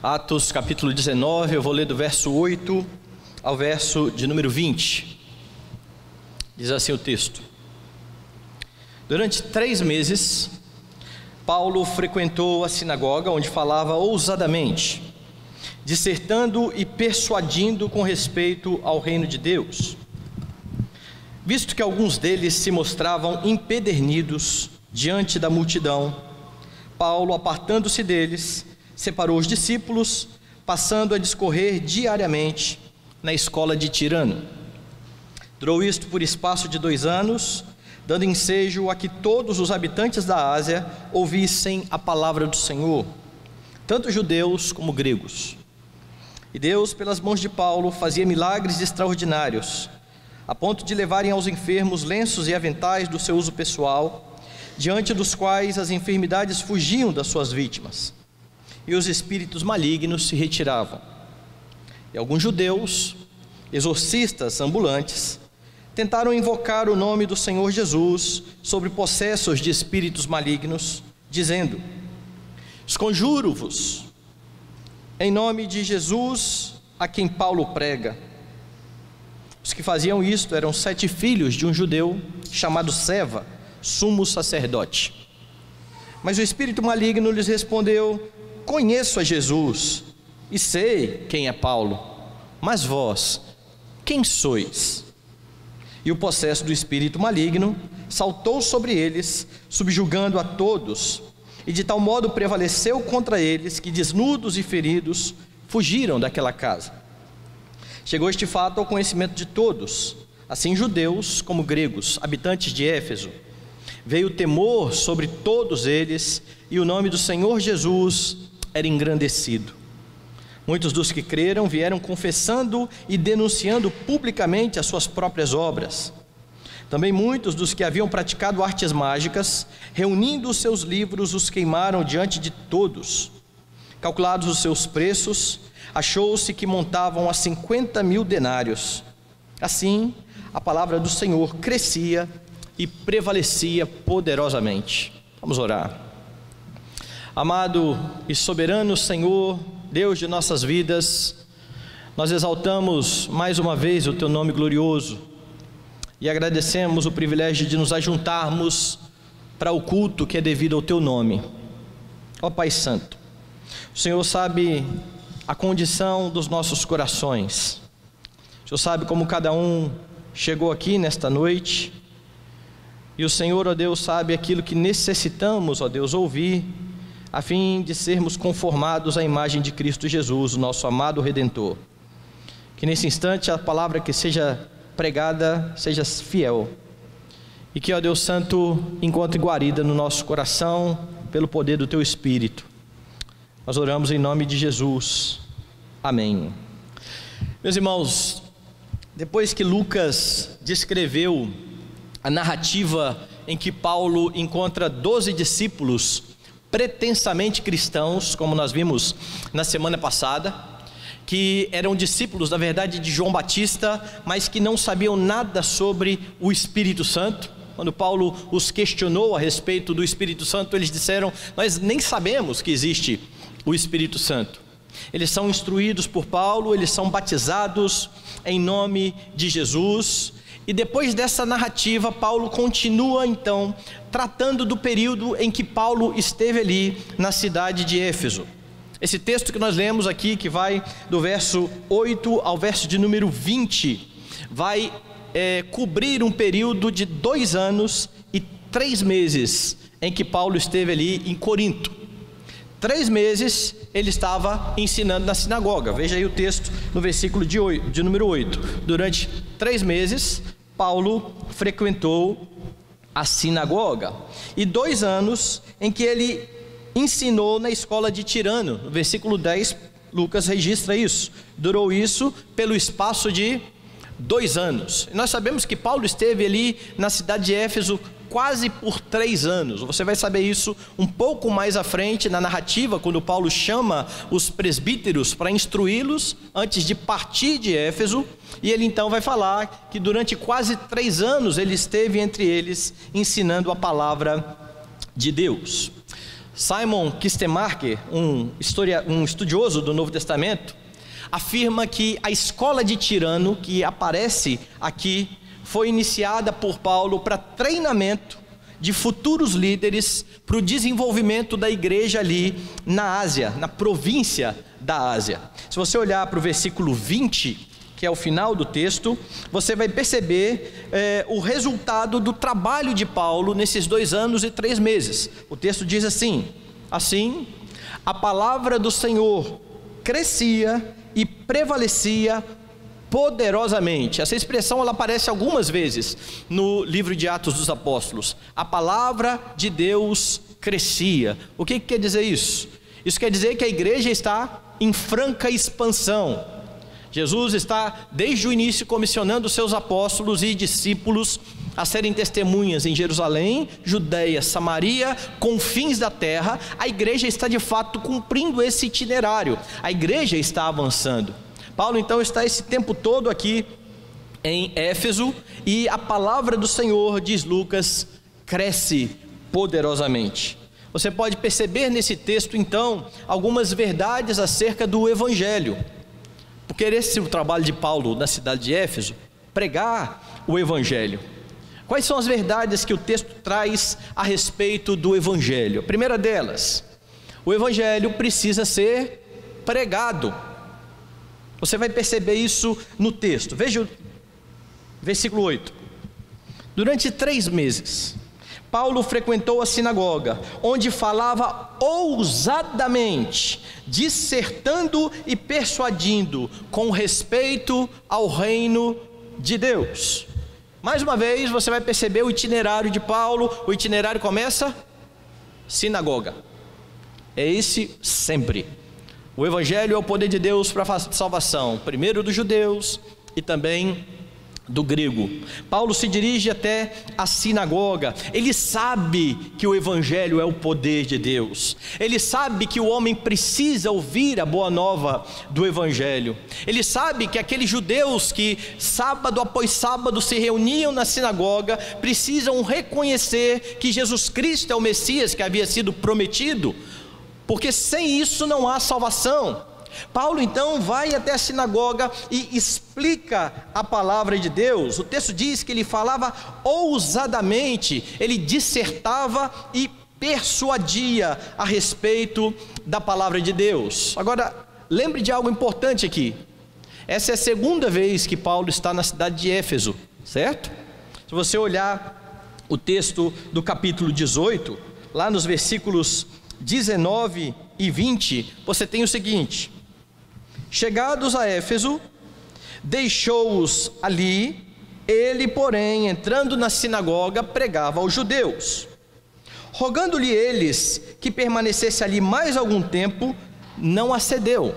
Atos capítulo 19, eu vou ler do verso 8 ao verso de número 20. Diz assim o texto: Durante 3 meses, Paulo frequentou a sinagoga, onde falava ousadamente, dissertando e persuadindo com respeito ao reino de Deus. Visto que alguns deles se mostravam empedernidos diante da multidão, Paulo, apartando-se deles, separou os discípulos, passando a discorrer diariamente na escola de Tirano. Durou isto por espaço de 2 anos, dando ensejo a que todos os habitantes da Ásia ouvissem a palavra do Senhor, tanto judeus como gregos. E Deus, pelas mãos de Paulo, fazia milagres extraordinários, a ponto de levarem aos enfermos lenços e aventais do seu uso pessoal, diante dos quais as enfermidades fugiam das suas vítimas, e os espíritos malignos se retiravam. E alguns judeus, exorcistas ambulantes, tentaram invocar o nome do Senhor Jesus sobre possessos de espíritos malignos, dizendo: Esconjuro-vos em nome de Jesus a quem Paulo prega. Os que faziam isto eram 7 filhos de um judeu chamado Seva, sumo sacerdote. Mas o espírito maligno lhes respondeu: Conheço a Jesus e sei quem é Paulo, mas vós, quem sois? E o possesso do espírito maligno saltou sobre eles, subjugando a todos, e de tal modo prevaleceu contra eles, que desnudos e feridos fugiram daquela casa. Chegou este fato ao conhecimento de todos, assim judeus como gregos, habitantes de Éfeso. Veio temor sobre todos eles, e o nome do Senhor Jesus era engrandecido. Muitos dos que creram vieram confessando e denunciando publicamente as suas próprias obras. Também muitos dos que haviam praticado artes mágicas, reunindo os seus livros, os queimaram diante de todos. Calculados os seus preços, achou-se que montavam a 50.000 denários. Assim, a palavra do Senhor crescia e prevalecia poderosamente. Vamos orar. Amado e soberano Senhor, Deus de nossas vidas, nós exaltamos mais uma vez o Teu nome glorioso e agradecemos o privilégio de nos ajuntarmos para o culto que é devido ao Teu nome. Ó Pai Santo, o Senhor sabe a condição dos nossos corações, o Senhor sabe como cada um chegou aqui nesta noite, e o Senhor, ó Deus, sabe aquilo que necessitamos, ó Deus, ouvir, a fim de sermos conformados à imagem de Cristo Jesus, o nosso amado Redentor. Que nesse instante a palavra que seja pregada seja fiel, e que, ó Deus Santo, encontre guarida no nosso coração pelo poder do Teu Espírito. Nós oramos em nome de Jesus. Amém. Meus irmãos, depois que Lucas descreveu a narrativa em que Paulo encontra 12 discípulos pretensamente cristãos, como nós vimos na semana passada, que eram discípulos, na verdade, de João Batista, mas que não sabiam nada sobre o Espírito Santo. Quando Paulo os questionou a respeito do Espírito Santo, eles disseram: nós nem sabemos que existe o Espírito Santo. Eles são instruídos por Paulo, eles são batizados em nome de Jesus. E depois dessa narrativa, Paulo continua então tratando do período em que Paulo esteve ali na cidade de Éfeso. Esse texto que nós lemos aqui, que vai do verso 8 ao verso de número 20, vai cobrir um período de 2 anos e 3 meses em que Paulo esteve ali em Corinto. 3 meses ele estava ensinando na sinagoga. Veja aí o texto no versículo de número 8. Durante 3 meses, Paulo frequentou a sinagoga. E 2 anos em que ele ensinou na escola de Tirano. No versículo 10, Lucas registra isso. Durou isso pelo espaço de 2 anos. E nós sabemos que Paulo esteve ali na cidade de Éfeso quase por 3 anos. Você vai saber isso um pouco mais à frente na narrativa, quando Paulo chama os presbíteros para instruí-los antes de partir de Éfeso, e ele então vai falar que durante quase 3 anos ele esteve entre eles ensinando a palavra de Deus. Simon Kistemaker, um estudioso do Novo Testamento, afirma que a escola de Tirano, que aparece aqui, foi iniciada por Paulo para treinamento de futuros líderes para o desenvolvimento da igreja ali na Ásia, na província da Ásia. Se você olhar para o versículo 20, que é o final do texto, você vai perceber o resultado do trabalho de Paulo nesses 2 anos e 3 meses. O texto diz assim: assim, a palavra do Senhor crescia e prevalecia poderosamente. Essa expressão ela aparece algumas vezes no livro de Atos dos Apóstolos. A palavra de Deus crescia. O que quer dizer isso? Isso quer dizer que a igreja está em franca expansão. Jesus está desde o início comissionando seus apóstolos e discípulos a serem testemunhas em Jerusalém, Judeia, Samaria, confins da terra. A igreja está de fato cumprindo esse itinerário. A igreja está avançando. Paulo então está esse tempo todo aqui em Éfeso e a palavra do Senhor, diz Lucas, cresce poderosamente. Você pode perceber nesse texto então algumas verdades acerca do Evangelho, porque esse é o trabalho de Paulo na cidade de Éfeso, pregar o Evangelho. Quais são as verdades que o texto traz a respeito do Evangelho? A primeira delas, o Evangelho precisa ser pregado. Você vai perceber isso no texto. Veja o versículo 8. Durante 3 meses, Paulo frequentou a sinagoga, onde falava ousadamente, dissertando e persuadindo com respeito ao reino de Deus. Mais uma vez você vai perceber o itinerário de Paulo. O itinerário começa sinagoga. É esse sempre. O Evangelho é o poder de Deus para a salvação, primeiro dos judeus e também do grego. Paulo se dirige até a sinagoga. Ele sabe que o Evangelho é o poder de Deus. Ele sabe que o homem precisa ouvir a boa nova do Evangelho. Ele sabe que aqueles judeus que sábado após sábado se reuniam na sinagoga precisam reconhecer que Jesus Cristo é o Messias que havia sido prometido, porque sem isso não há salvação. Paulo então vai até a sinagoga e explica a palavra de Deus. O texto diz que ele falava ousadamente, ele dissertava e persuadia a respeito da palavra de Deus. Agora, lembre de algo importante aqui. Essa é a 2ª vez que Paulo está na cidade de Éfeso, certo? Se você olhar o texto do capítulo 18, lá nos versículos 19 e 20, você tem o seguinte: chegados a Éfeso, deixou-os ali. Ele, porém, entrando na sinagoga, pregava aos judeus. Rogando-lhe eles que permanecesse ali mais algum tempo, não acedeu.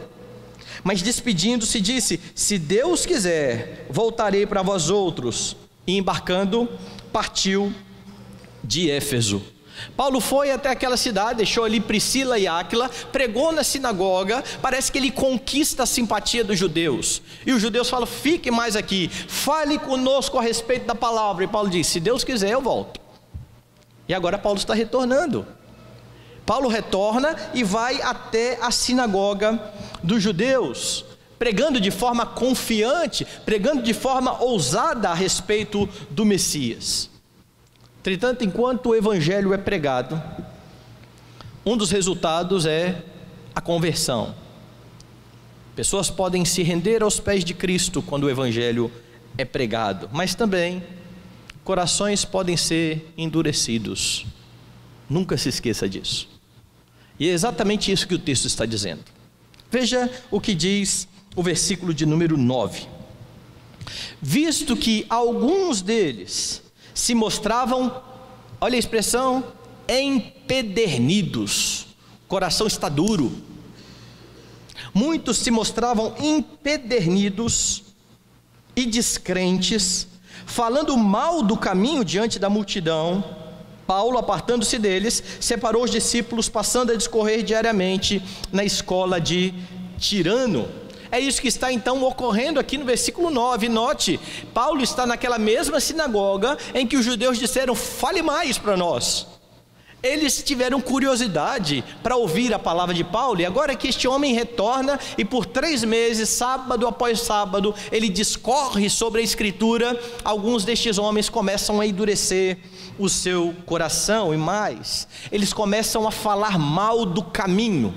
Mas despedindo-se, disse: se Deus quiser, voltarei para vós outros. E embarcando, partiu de Éfeso. Paulo foi até aquela cidade, deixou ali Priscila e Áquila, pregou na sinagoga. Parece que ele conquista a simpatia dos judeus, e os judeus falam: fique mais aqui, fale conosco a respeito da palavra. E Paulo diz: se Deus quiser eu volto. E agora Paulo está retornando. Paulo retorna e vai até a sinagoga dos judeus, pregando de forma confiante, pregando de forma ousada a respeito do Messias. Entretanto, enquanto o Evangelho é pregado, um dos resultados é a conversão. Pessoas podem se render aos pés de Cristo quando o Evangelho é pregado, mas também corações podem ser endurecidos. Nunca se esqueça disso. E é exatamente isso que o texto está dizendo. Veja o que diz o versículo de número 9. Visto que alguns deles se mostravam, olha a expressão, empedernidos. O coração está duro. Muitos se mostravam empedernidos e descrentes, falando mal do caminho diante da multidão. Paulo, apartando-se deles, separou os discípulos, passando a discorrer diariamente na escola de Tirano. É isso que está então ocorrendo aqui no versículo 9. Note, Paulo está naquela mesma sinagoga em que os judeus disseram: fale mais para nós. Eles tiveram curiosidade para ouvir a palavra de Paulo, e agora que este homem retorna e por 3 meses, sábado após sábado, ele discorre sobre a Escritura, alguns destes homens começam a endurecer o seu coração, e mais, eles começam a falar mal do caminho.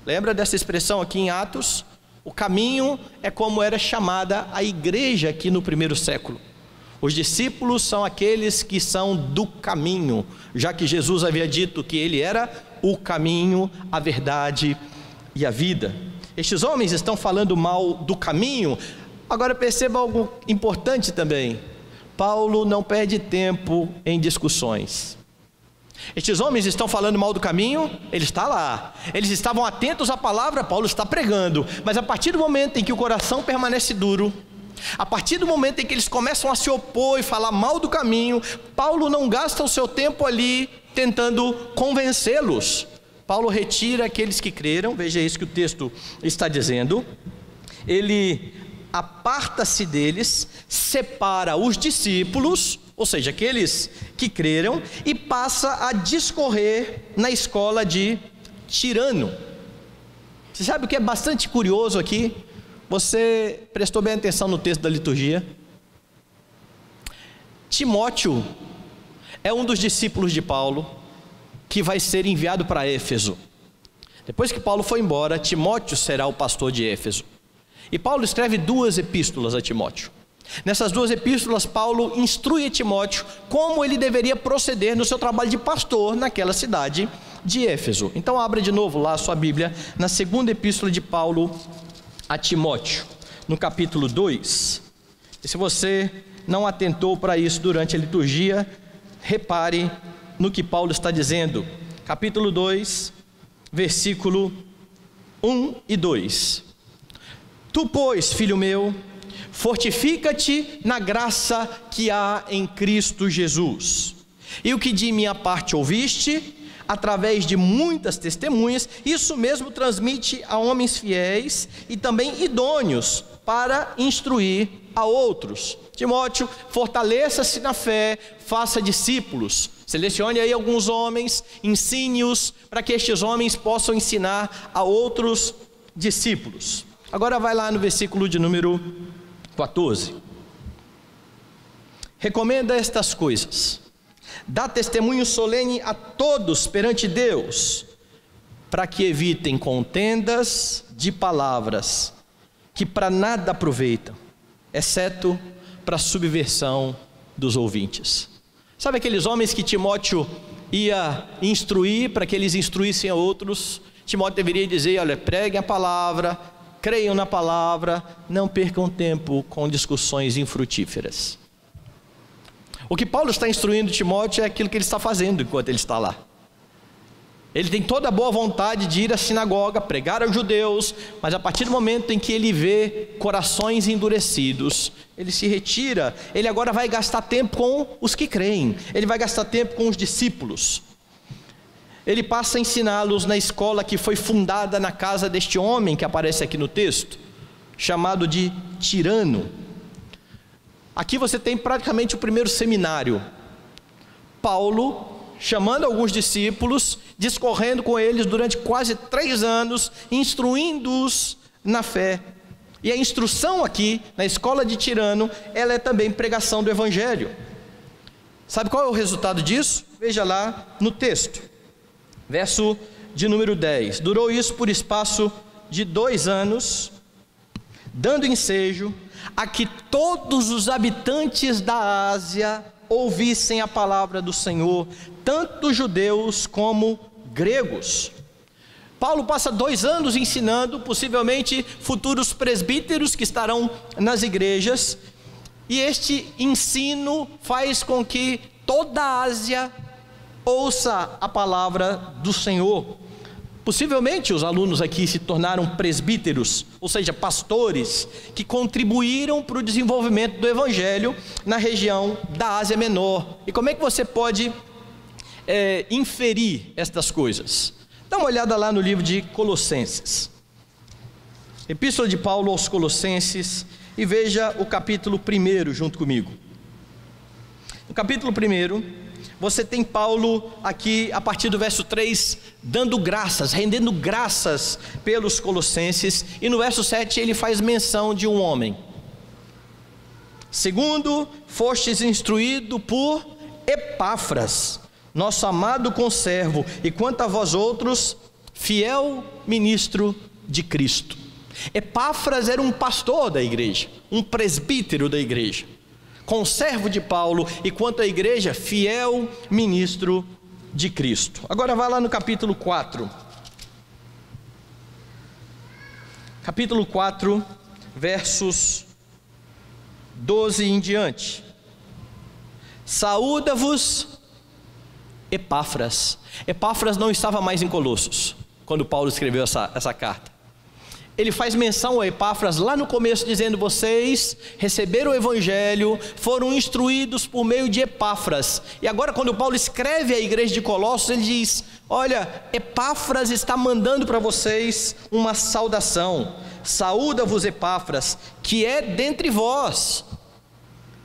Lembra dessa expressão aqui em Atos? O caminho é como era chamada a igreja aqui no primeiro século. Os discípulos são aqueles que são do caminho, já que Jesus havia dito que ele era o caminho, a verdade e a vida. Estes homens estão falando mal do caminho. Agora perceba algo importante também: Paulo não perde tempo em discussões. Estes homens estão falando mal do caminho, ele está lá. Eles estavam atentos à palavra, Paulo está pregando. Mas a partir do momento em que o coração permanece duro, a partir do momento em que eles começam a se opor e falar mal do caminho, Paulo não gasta o seu tempo ali tentando convencê-los. Paulo retira aqueles que creram, veja isso que o texto está dizendo. Ele aparta-se deles, separa os discípulos, ou seja, aqueles que creram, e passa a discorrer na escola de Tirano. Você sabe o que é bastante curioso aqui? Você prestou bem atenção no texto da liturgia? Timóteo é um dos discípulos de Paulo que vai ser enviado para Éfeso. Depois que Paulo foi embora, Timóteo será o pastor de Éfeso. E Paulo escreve 2 epístolas a Timóteo. Nessas 2 epístolas, Paulo instrui a Timóteo como ele deveria proceder no seu trabalho de pastor naquela cidade de Éfeso. Então abra de novo lá a sua Bíblia, na 2ª epístola de Paulo a Timóteo, no capítulo 2. E se você não atentou para isso durante a liturgia, repare no que Paulo está dizendo. Capítulo 2, versículo 1 e 2. Tu, pois, filho meu, fortifica-te na graça que há em Cristo Jesus. E o que de minha parte ouviste, através de muitas testemunhas, isso mesmo transmite a homens fiéis e também idôneos para instruir a outros. Timóteo, fortaleça-se na fé, faça discípulos. Selecione aí alguns homens, ensine-os para que estes homens possam ensinar a outros discípulos. Agora vai lá no versículo de número 14. Recomenda estas coisas, dá testemunho solene a todos perante Deus, para que evitem contendas de palavras, que para nada aproveitam, exceto para a subversão dos ouvintes. Sabe aqueles homens que Timóteo ia instruir para que eles instruíssem a outros? Timóteo deveria dizer: olha, preguem a palavra, creiam na palavra, não percam tempo com discussões infrutíferas. O que Paulo está instruindo Timóteo é aquilo que ele está fazendo enquanto ele está lá. Ele tem toda a boa vontade de ir à sinagoga, pregar aos judeus, mas a partir do momento em que ele vê corações endurecidos, ele se retira. Ele agora vai gastar tempo com os que creem, ele vai gastar tempo com os discípulos. Ele passa a ensiná-los na escola que foi fundada na casa deste homem que aparece aqui no texto, chamado de Tirano. Aqui você tem praticamente o primeiro seminário. Paulo chamando alguns discípulos, discorrendo com eles durante quase 3 anos, instruindo-os na fé. E a instrução aqui, na escola de Tirano, ela é também pregação do Evangelho. Sabe qual é o resultado disso? Veja lá no texto, verso de número 10. Durou isso por espaço de 2 anos, dando ensejo a que todos os habitantes da Ásia ouvissem a palavra do Senhor, tanto judeus como gregos. Paulo passa 2 anos ensinando, possivelmente futuros presbíteros que estarão nas igrejas, e este ensino faz com que toda a Ásia ouça a palavra do Senhor. Possivelmente os alunos aqui se tornaram presbíteros, ou seja, pastores, que contribuíram para o desenvolvimento do Evangelho na região da Ásia Menor. E como é que você pode inferir estas coisas? Dá uma olhada lá no livro de Colossenses, Epístola de Paulo aos Colossenses, e veja o capítulo 1 junto comigo. No capítulo 1, você tem Paulo aqui, a partir do verso 3, dando graças, rendendo graças pelos colossenses, e no verso 7 ele faz menção de um homem. Segundo, fostes instruído por Epáfras, nosso amado conservo, e quanto a vós outros, fiel ministro de Cristo. Epáfras era um pastor da igreja, um presbítero da igreja, conservo de Paulo, e quanto à igreja, fiel ministro de Cristo. Agora vá lá no capítulo 4. Capítulo 4, versos 12 em diante. Saúda-vos Epáfras. Epáfras não estava mais em Colossos quando Paulo escreveu essa carta. Ele faz menção a Epáfras lá no começo, dizendo: vocês receberam o evangelho, foram instruídos por meio de Epáfras. E agora, quando Paulo escreve à igreja de Colossos, ele diz: olha, Epáfras está mandando para vocês uma saudação. Saúda-vos Epáfras, que é dentre vós,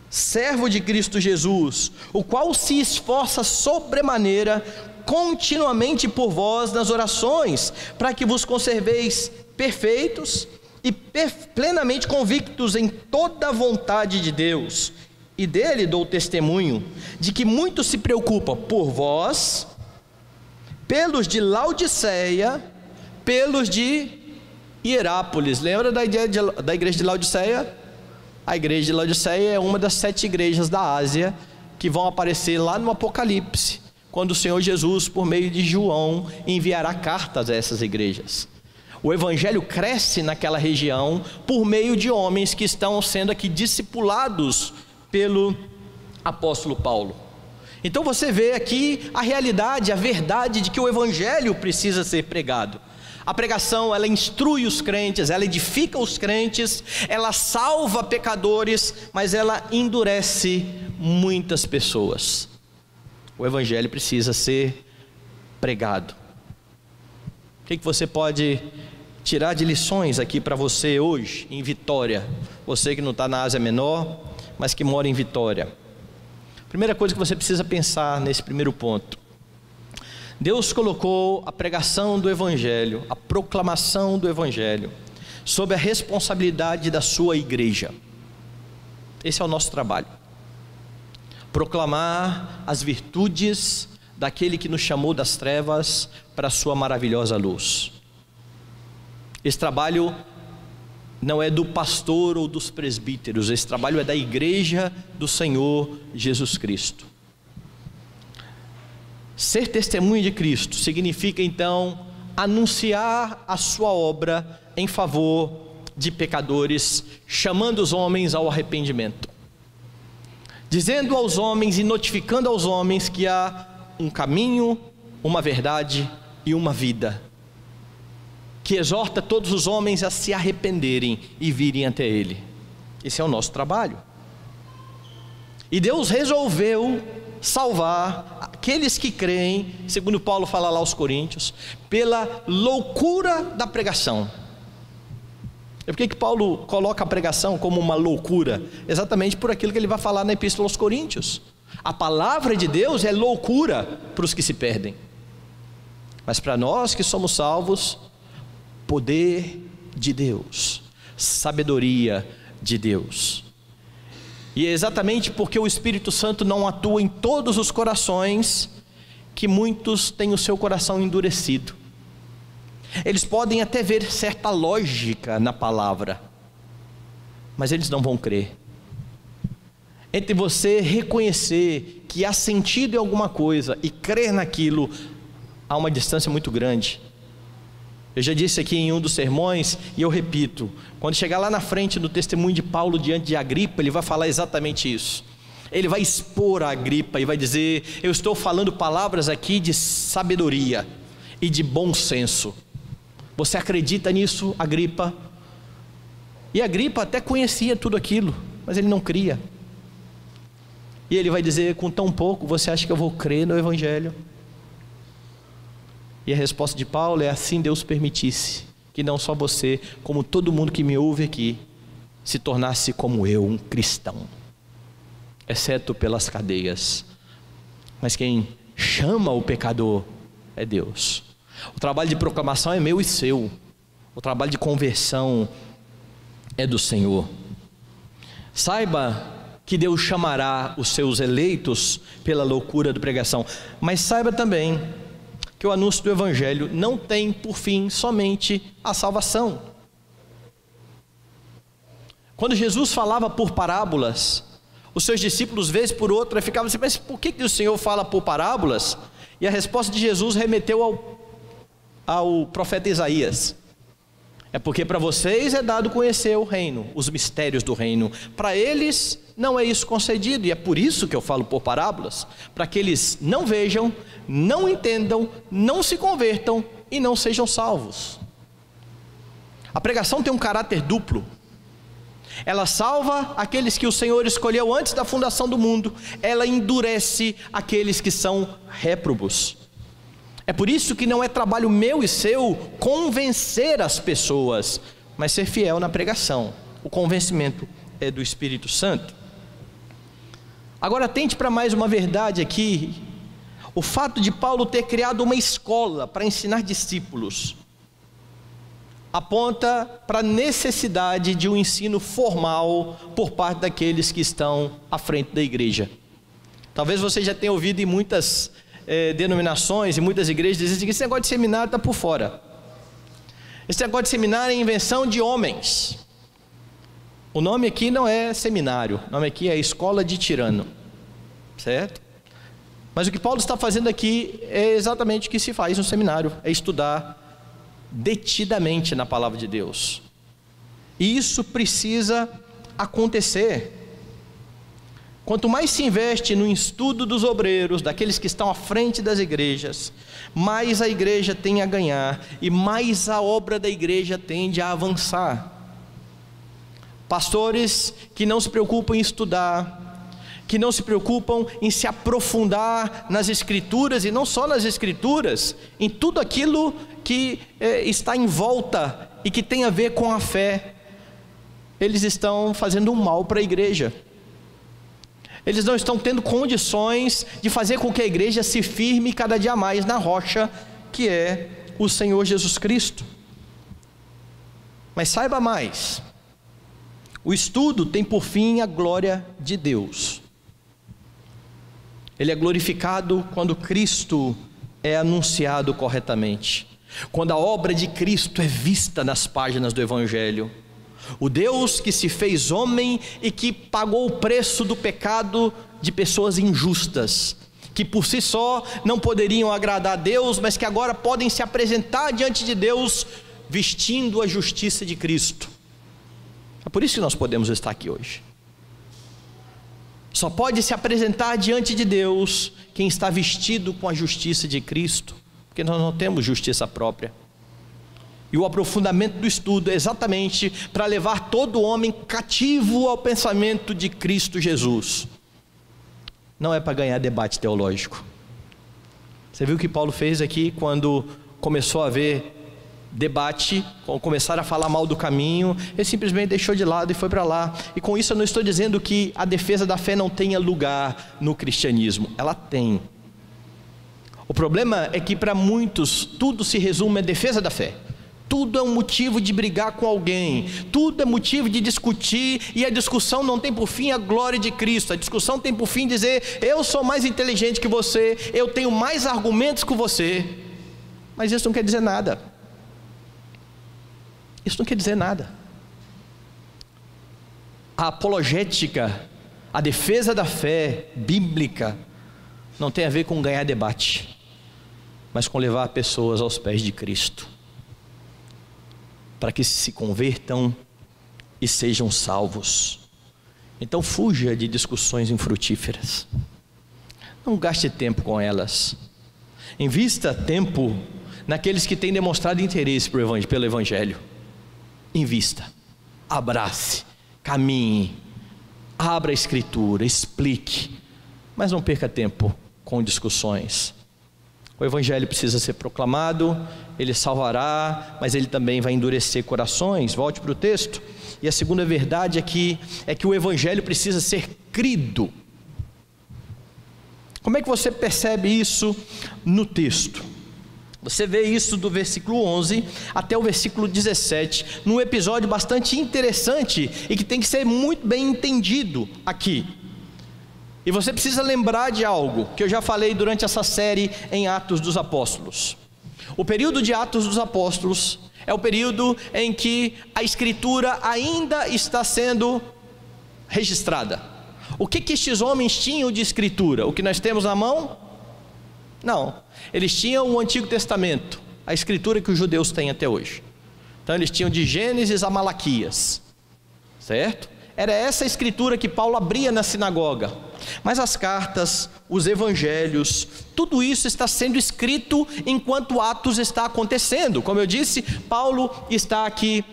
servo de Cristo Jesus, o qual se esforça sobremaneira continuamente por vós nas orações, para que vos conserveis perfeitos e plenamente convictos em toda a vontade de Deus. E dele dou testemunho de que muito se preocupa por vós, pelos de Laodiceia, pelos de Hierápolis. Lembra da igreja de Laodiceia? A igreja de Laodiceia é uma das 7 igrejas da Ásia que vão aparecer lá no Apocalipse, quando o Senhor Jesus, por meio de João, enviará cartas a essas igrejas. O evangelho cresce naquela região por meio de homens que estão sendo aqui discipulados pelo apóstolo Paulo. Então você vê aqui a realidade, a verdade de que o evangelho precisa ser pregado. A pregação, ela instrui os crentes, ela edifica os crentes, ela salva pecadores, mas ela endurece muitas pessoas. O evangelho precisa ser pregado. O que você pode tirar de lições aqui para você hoje, em Vitória? Você que não está na Ásia Menor, mas que mora em Vitória. Primeira coisa que você precisa pensar nesse primeiro ponto: Deus colocou a pregação do evangelho, a proclamação do evangelho, sob a responsabilidade da sua igreja. Esse é o nosso trabalho: proclamar as virtudes daquele que nos chamou das trevas para a sua maravilhosa luz. Esse trabalho não é do pastor ou dos presbíteros, esse trabalho é da igreja do Senhor Jesus Cristo. Ser testemunho de Cristo significa então anunciar a sua obra em favor de pecadores, chamando os homens ao arrependimento, dizendo aos homens e notificando aos homens que há um caminho, uma verdade e uma vida, que exorta todos os homens a se arrependerem e virem até Ele. Esse é o nosso trabalho. E Deus resolveu salvar aqueles que creem, segundo Paulo fala lá aos Coríntios, pela loucura da pregação. E por que Paulo coloca a pregação como uma loucura? Exatamente por aquilo que ele vai falar na Epístola aos Coríntios. A palavra de Deus é loucura para os que se perdem, mas para nós que somos salvos, poder de Deus, sabedoria de Deus. E é exatamente porque o Espírito Santo não atua em todos os corações que muitos têm o seu coração endurecido. Eles podem até ver certa lógica na palavra, mas eles não vão crer. Entre você reconhecer que há sentido em alguma coisa e crer naquilo, há uma distância muito grande. Eu já disse aqui em um dos sermões, e eu repito: quando chegar lá na frente do testemunho de Paulo diante de Agripa, ele vai falar exatamente isso. Ele vai expor a Agripa e vai dizer: eu estou falando palavras aqui de sabedoria e de bom senso. Você acredita nisso, Agripa? E Agripa até conhecia tudo aquilo, mas ele não cria. E ele vai dizer: com tão pouco você acha que eu vou crer no evangelho? E a resposta de Paulo é: assim Deus permitisse que não só você, como todo mundo que me ouve aqui, se tornasse como eu, um cristão, exceto pelas cadeias mas quem chama o pecador é Deus. O trabalho de proclamação é meu e seu. O trabalho de conversão é do Senhor. Saiba que Deus chamará os seus eleitos pela loucura da pregação, mas saiba também que o anúncio do Evangelho não tem por fim somente a salvação. Quando Jesus falava por parábolas, os seus discípulos, vez por outra, ficavam assim: mas por que o Senhor fala por parábolas? E a resposta de Jesus remeteu ao profeta Isaías: é porque para vocês é dado conhecer o reino, os mistérios do reino. Para eles não é isso concedido, e é por isso que eu falo por parábolas, para que eles não vejam, não entendam, não se convertam e não sejam salvos. A pregação tem um caráter duplo. Ela salva aqueles que o Senhor escolheu antes da fundação do mundo, ela endurece aqueles que são réprobos. É por isso que não é trabalho meu e seu convencer as pessoas, mas ser fiel na pregação. O convencimento é do Espírito Santo. Agora atente para mais uma verdade aqui. O fato de Paulo ter criado uma escola para ensinar discípulos aponta para a necessidade de um ensino formal por parte daqueles que estão à frente da igreja. Talvez você já tenha ouvido em muitas denominações e muitas igrejas dizem que esse negócio de seminário está por fora. Esse negócio de seminário é invenção de homens. O nome aqui não é seminário, o nome aqui é escola de tirano, certo? Mas o que Paulo está fazendo aqui é exatamente o que se faz no seminário, é estudar detidamente na palavra de Deus. E isso precisa acontecer. Quanto mais se investe no estudo dos obreiros, daqueles que estão à frente das igrejas, mais a igreja tem a ganhar e mais a obra da igreja tende a avançar. Pastores que não se preocupam em estudar, que não se preocupam em se aprofundar nas escrituras, e não só nas escrituras, em tudo aquilo que está em volta e que tem a ver com a fé, eles estão fazendo um mal para a igreja. Eles não estão tendo condições de fazer com que a igreja se firme cada dia mais na rocha que é o Senhor Jesus Cristo. Mas saiba mais, o estudo tem por fim a glória de Deus. Ele é glorificado quando Cristo é anunciado corretamente, quando a obra de Cristo é vista nas páginas do Evangelho. O Deus que se fez homem e que pagou o preço do pecado de pessoas injustas, que por si só não poderiam agradar a Deus, mas que agora podem se apresentar diante de Deus vestindo a justiça de Cristo. É por isso que nós podemos estar aqui hoje. Só pode se apresentar diante de Deus quem está vestido com a justiça de Cristo, porque nós não temos justiça própria. E o aprofundamento do estudo é exatamente para levar todo homem cativo ao pensamento de Cristo Jesus. Não é para ganhar debate teológico. Você viu o que Paulo fez aqui quando começou a haver debate, começaram a falar mal do caminho, ele simplesmente deixou de lado e foi para lá. E com isso eu não estou dizendo que a defesa da fé não tenha lugar no cristianismo, ela tem. O problema é que para muitos tudo se resume à defesa da fé. Tudo é um motivo de brigar com alguém, tudo é motivo de discutir, e a discussão não tem por fim a glória de Cristo. A discussão tem por fim dizer: eu sou mais inteligente que você, eu tenho mais argumentos que você. Mas isso não quer dizer nada. Isso não quer dizer nada. A apologética, a defesa da fé bíblica, não tem a ver com ganhar debate, mas com levar pessoas aos pés de Cristo, para que se convertam e sejam salvos. Então fuja de discussões infrutíferas, não gaste tempo com elas, invista tempo naqueles que têm demonstrado interesse pelo Evangelho. Invista, abrace, caminhe, abra a Escritura, explique, mas não perca tempo com discussões. O Evangelho precisa ser proclamado, ele salvará, mas ele também vai endurecer corações. Volte para o texto. E a segunda verdade aqui é que o Evangelho precisa ser crido. Como é que você percebe isso no texto? Você vê isso do versículo 11 até o versículo 17, num episódio bastante interessante e que tem que ser muito bem entendido aqui. E você precisa lembrar de algo que eu já falei durante essa série em Atos dos Apóstolos. O período de Atos dos Apóstolos é o período em que a Escritura ainda está sendo registrada. O que estes homens tinham de Escritura? O que nós temos na mão? Não, eles tinham o Antigo Testamento, a Escritura que os judeus têm até hoje. Então eles tinham de Gênesis a Malaquias, certo? Era essa a Escritura que Paulo abria na sinagoga. Mas as cartas, os evangelhos, tudo isso está sendo escrito enquanto Atos está acontecendo. Como eu disse, Paulo está aqui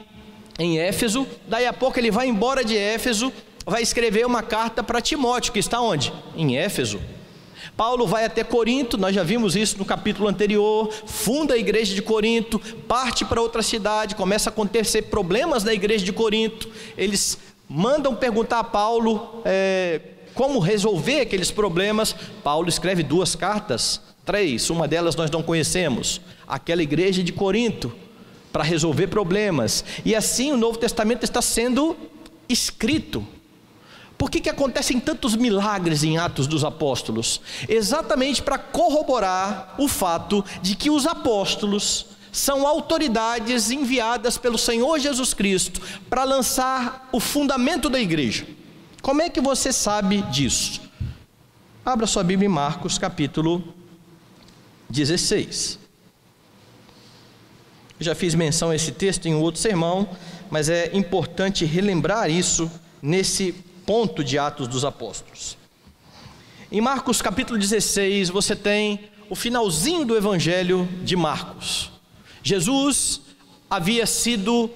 em Éfeso, daí a pouco ele vai embora de Éfeso, vai escrever uma carta para Timóteo, que está onde? Em Éfeso. Paulo vai até Corinto, nós já vimos isso no capítulo anterior, funda a igreja de Corinto, parte para outra cidade, começa a acontecer problemas na igreja de Corinto, eles mandam perguntar a Paulo como resolver aqueles problemas. Paulo escreve 2 cartas, 3, uma delas nós não conhecemos, aquela igreja de Corinto, para resolver problemas, e assim o Novo Testamento está sendo escrito. Por que acontecem tantos milagres em Atos dos Apóstolos? Exatamente para corroborar o fato de que os apóstolos são autoridades enviadas pelo Senhor Jesus Cristo para lançar o fundamento da igreja. Como é que você sabe disso? Abra sua Bíblia em Marcos capítulo 16. Eu já fiz menção a esse texto em um outro sermão, mas é importante relembrar isso nesse ponto de Atos dos Apóstolos. Em Marcos capítulo 16, você tem o finalzinho do Evangelho de Marcos. Jesus havia sido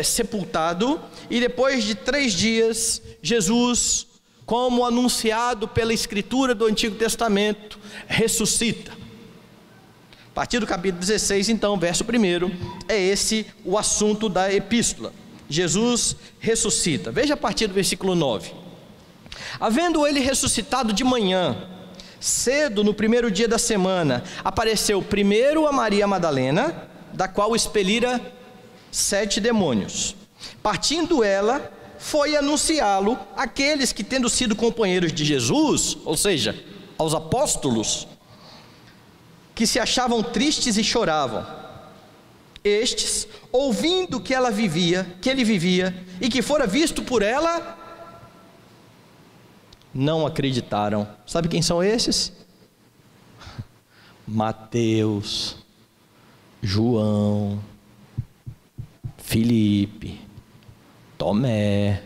sepultado, e depois de 3 dias, Jesus, como anunciado pela Escritura do Antigo Testamento, ressuscita. A partir do capítulo 16, então, verso 1, é esse o assunto da epístola. Jesus ressuscita. Veja a partir do versículo 9. Havendo ele ressuscitado de manhã, cedo no primeiro dia da semana, apareceu primeiro a Maria Madalena, da qual expelira 7 demônios. Partindo ela, foi anunciá-lo àqueles que, tendo sido companheiros de Jesus, ou seja, aos apóstolos, que se achavam tristes e choravam. Estes, ouvindo que ele vivia, e que fora visto por ela, não acreditaram. Sabe quem são esses? Mateus, João, Filipe, Tomé,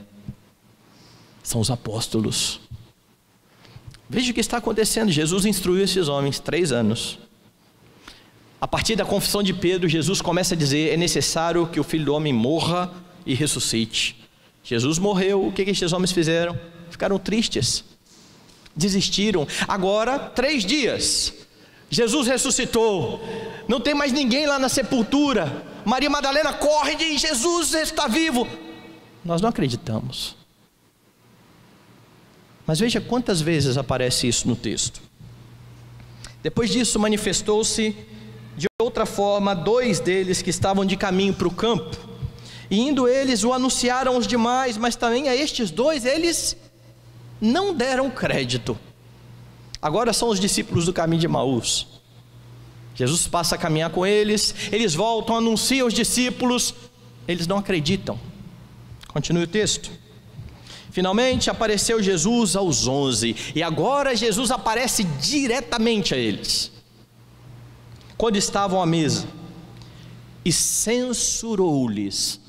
são os apóstolos. Veja o que está acontecendo. Jesus instruiu esses homens 3 anos. A partir da confissão de Pedro, Jesus começa a dizer: é necessário que o Filho do Homem morra e ressuscite. Jesus morreu, o que estes homens fizeram? Ficaram tristes, desistiram. Agora, 3 dias, Jesus ressuscitou, não tem mais ninguém lá na sepultura. Maria Madalena corre e diz: Jesus está vivo. Nós não acreditamos. Mas veja quantas vezes aparece isso no texto. Depois disso, manifestou-se de outra forma 2 deles que estavam de caminho para o campo, e indo eles o anunciaram aos demais, mas também a estes 2 eles não deram crédito. Agora são os discípulos do caminho de Emaús. Jesus passa a caminhar com eles, eles voltam, anunciam aos discípulos, eles não acreditam. Continue o texto. Finalmente apareceu Jesus aos 11, e agora Jesus aparece diretamente a eles, quando estavam à mesa, e censurou-lhes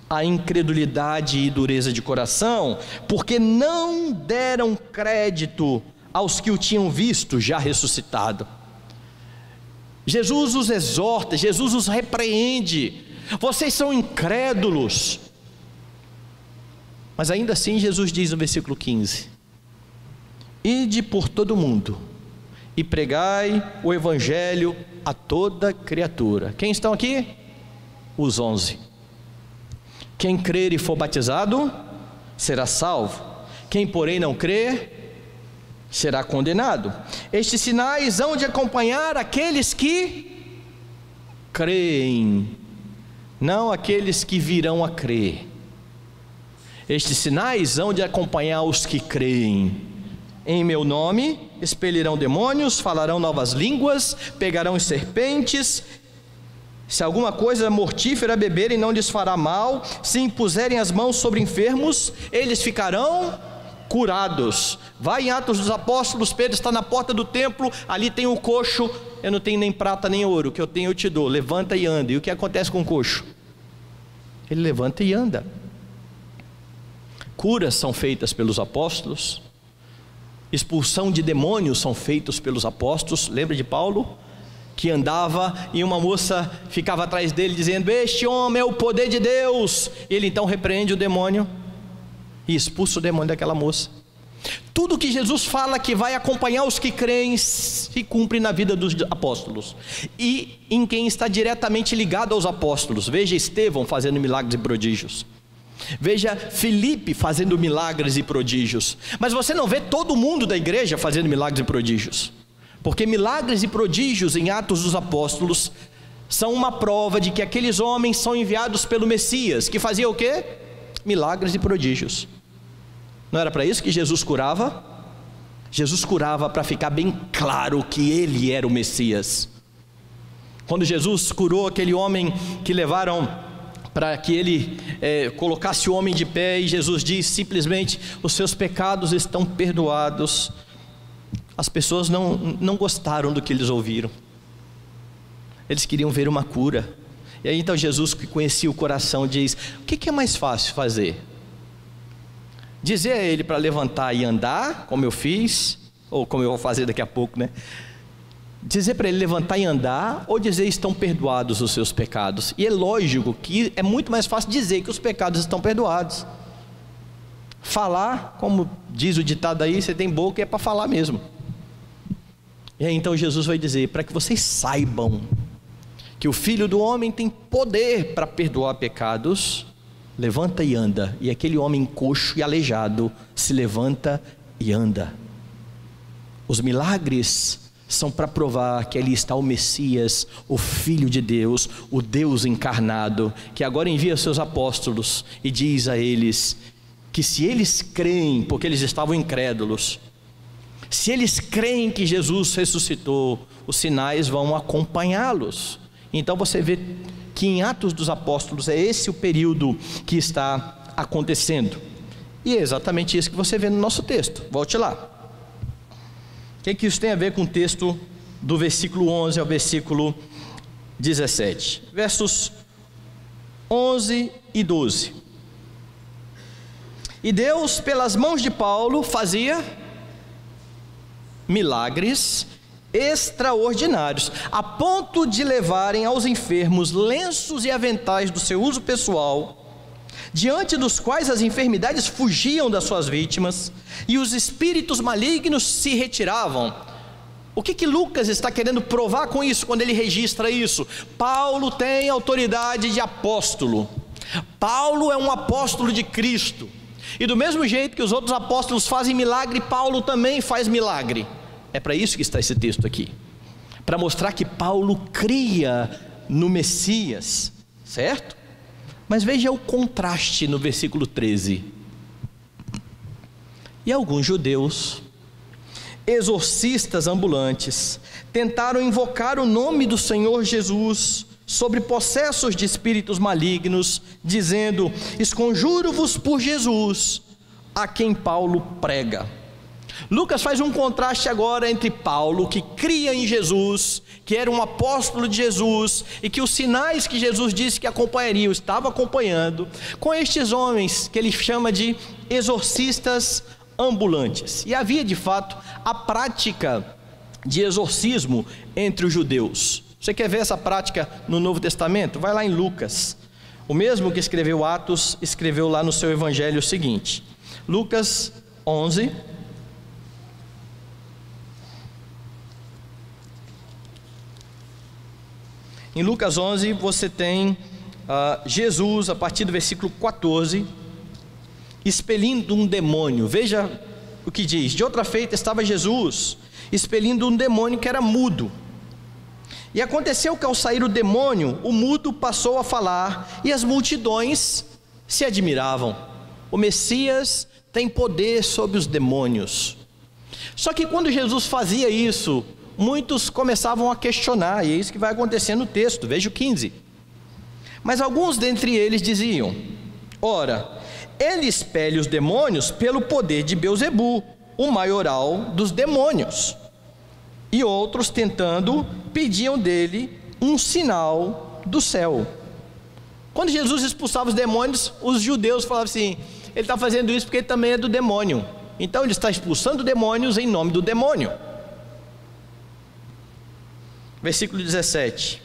a incredulidade e dureza de coração, porque não deram crédito aos que o tinham visto já ressuscitado. Jesus os exorta, Jesus os repreende: vocês são incrédulos. Mas ainda assim Jesus diz no versículo 15: ide por todo o mundo e pregai o evangelho a toda criatura. Quem estão aqui? Os 11. Quem crer e for batizado será salvo. Quem porém não crer será condenado. Estes sinais hão de acompanhar aqueles que creem, não aqueles que virão a crer. Estes sinais hão de acompanhar os que creem. Em meu nome expelirão demônios, falarão novas línguas, pegarão serpentes. Se alguma coisa mortífera beberem, não lhes fará mal. Se impuserem as mãos sobre enfermos, eles ficarão curados. Vai em Atos dos Apóstolos, Pedro está na porta do templo, ali tem um coxo. Eu não tenho nem prata nem ouro, o que eu tenho eu te dou, levanta e anda. E o que acontece com o coxo? Ele levanta e anda. Curas são feitas pelos apóstolos, expulsão de demônios são feitos pelos apóstolos. Lembra de Paulo? Que andava e uma moça ficava atrás dele dizendo: este homem é o poder de Deus. Ele então repreende o demônio e expulsa o demônio daquela moça. Tudo que Jesus fala que vai acompanhar os que creem se cumpre na vida dos apóstolos e em quem está diretamente ligado aos apóstolos. Veja Estevão fazendo milagres e prodígios, veja Filipe fazendo milagres e prodígios. Mas você não vê todo mundo da igreja fazendo milagres e prodígios, porque milagres e prodígios em Atos dos Apóstolos são uma prova de que aqueles homens são enviados pelo Messias, que fazia o quê? Milagres e prodígios. Não era para isso que Jesus curava? Jesus curava para ficar bem claro que ele era o Messias. Quando Jesus curou aquele homem que levaram para que ele colocasse o homem de pé, e Jesus disse simplesmente: os seus pecados estão perdoados. As pessoas não gostaram do que eles ouviram. Eles queriam ver uma cura. E aí então Jesus, que conhecia o coração, diz: o que é mais fácil fazer? Dizer a ele para levantar e andar, como eu fiz, ou como eu vou fazer daqui a pouco, né? Dizer para ele levantar e andar, ou dizer: estão perdoados os seus pecados? E é lógico que é muito mais fácil dizer que os pecados estão perdoados. Falar, como diz o ditado aí, você tem boca, é para falar mesmo. E aí então Jesus vai dizer: para que vocês saibam que o Filho do Homem tem poder para perdoar pecados, levanta e anda. E aquele homem coxo e aleijado se levanta e anda. Os milagres são para provar que ali está o Messias, o Filho de Deus, o Deus encarnado, que agora envia seus apóstolos e diz a eles que se eles creem, porque eles estavam incrédulos, se eles creem que Jesus ressuscitou, os sinais vão acompanhá-los. Então você vê que em Atos dos Apóstolos é esse o período que está acontecendo. E é exatamente isso que você vê no nosso texto. Volte lá. O que isso tem a ver com o texto do versículo 11 ao versículo 17? Versos 11 e 12. E Deus, pelas mãos de Paulo, fazia milagres extraordinários, a ponto de levarem aos enfermos lenços e aventais do seu uso pessoal, diante dos quais as enfermidades fugiam das suas vítimas e os espíritos malignos se retiravam. O que Lucas está querendo provar com isso quando ele registra isso? Paulo tem autoridade de apóstolo. Paulo é um apóstolo de Cristo, e do mesmo jeito que os outros apóstolos fazem milagre, Paulo também faz milagre. É para isso que está esse texto aqui, para mostrar que Paulo cria no Messias, certo? Mas veja o contraste no versículo 13. E alguns judeus, exorcistas ambulantes, tentaram invocar o nome do Senhor Jesus sobre possessos de espíritos malignos, dizendo: esconjuro-vos por Jesus, a quem Paulo prega. Lucas faz um contraste agora entre Paulo, que cria em Jesus, que era um apóstolo de Jesus, e que os sinais que Jesus disse que acompanhariam, estava acompanhando, com estes homens que ele chama de exorcistas ambulantes. E havia de fato a prática de exorcismo entre os judeus. Você quer ver essa prática no Novo Testamento? Vai lá em Lucas. O mesmo que escreveu Atos, escreveu lá no seu evangelho o seguinte: Lucas 11. Em Lucas 11 você tem Jesus, a partir do versículo 14, expelindo um demônio. Veja o que diz: de outra feita estava Jesus expelindo um demônio que era mudo. E aconteceu que ao sair o demônio, o mudo passou a falar, e as multidões se admiravam. O Messias tem poder sobre os demônios. Só que quando Jesus fazia isso, muitos começavam a questionar, e é isso que vai acontecer no texto, veja o 15. Mas alguns dentre eles diziam: ora, ele expele os demônios pelo poder de Beelzebu, o maioral dos demônios. E outros, tentando, pediam dele um sinal do céu. Quando Jesus expulsava os demônios, os judeus falavam assim: ele está fazendo isso porque ele também é do demônio, então ele está expulsando demônios em nome do demônio. Versículo 17: